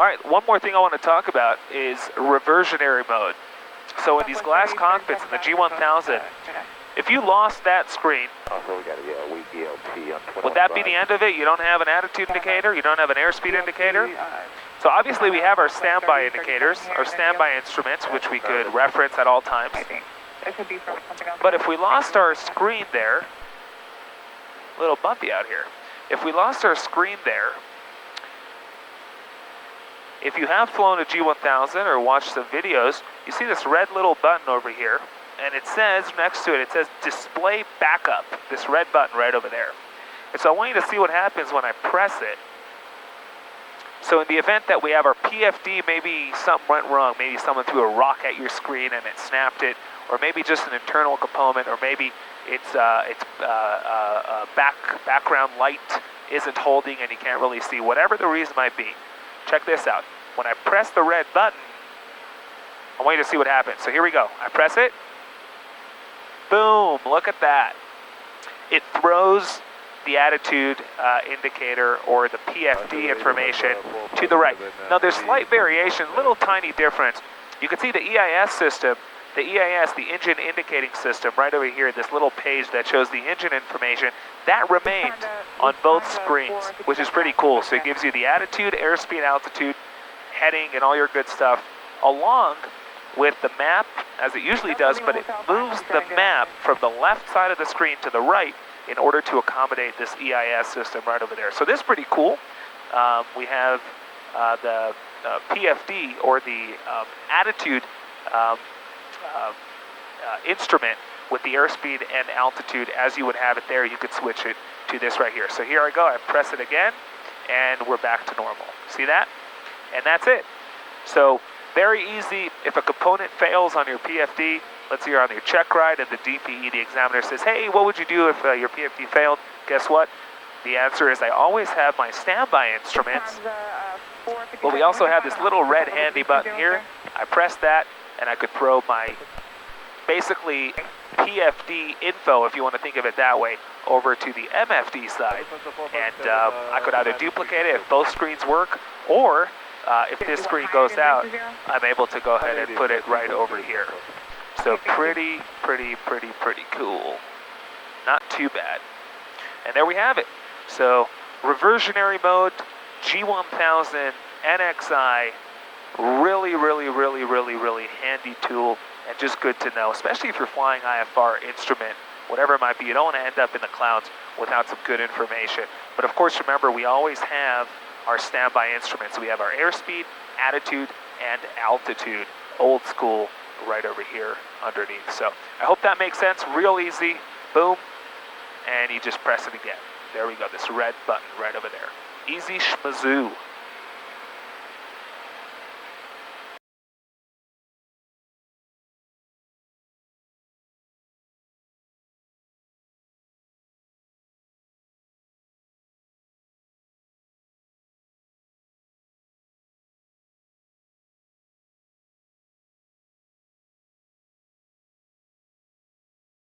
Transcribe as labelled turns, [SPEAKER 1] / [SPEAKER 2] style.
[SPEAKER 1] All right, one more thing I want to talk about is reversionary mode. So in these glass cockpits in the G1000, if you lost that screen, would that be the end of it? You don't have an attitude indicator, you don't have an airspeed indicator? So obviously we have our standby indicators, our standby instruments, which we could reference at all times. But if we lost our screen there, a little bumpy out here. If we lost our screen there, if you have flown a G1000 or watched some videos, you see this red little button over here, and it says next to it, it says display backup, this red button right over there. And so I want you to see what happens when I press it. So in the event that we have our PFD, maybe something went wrong, maybe someone threw a rock at your screen and it snapped it, or maybe just an internal component, or maybe it's background light isn't holding and you can't really see, whatever the reason might be. Check this out. When I press the red button, I want you to see what happens. So here we go. I press it. Boom, look at that. It throws the attitude indicator or the PFD information to the right. Now there's slight variation, little tiny difference. You can see the EIS system, the engine indicating system, right over here, this little page that shows the engine information, that remained on both screens, which is pretty cool. So it gives you the attitude, airspeed, altitude, heading, and all your good stuff, along with the map, as it usually does, but it moves the map from the left side of the screen to the right in order to accommodate this EIS system right over there. So this is pretty cool. We have the PFD, or the attitude instrument with the airspeed and altitude as you would have it there. You could switch it to this right here. So here I go, I press it again, and we're back to normal. See that? And that's it. So very easy. If a component fails on your PFD, let's say you're on your check ride and the DPE, the examiner, says, hey, what would you do if your PFD failed? Guess what? The answer is I always have my standby instruments, but we also have this little red handy button here. I press that, and I could throw my basically PFD info, if you want to think of it that way, over to the MFD side. And I could either duplicate it if both screens work, or if this screen goes out, I'm able to go ahead and put it right over here. So pretty cool. Not too bad. And there we have it. So reversionary mode, G1000 NXi, really handy tool, and just good to know, especially if you're flying IFR instrument, whatever it might be. You don't want to end up in the clouds without some good information. But of course, remember, we always have our standby instruments. We have our airspeed, attitude, and altitude, old school, right over here underneath. So I hope that makes sense. Real easy. Boom. And you just press it again. There we go. This red button right over there. Easy schmazoo.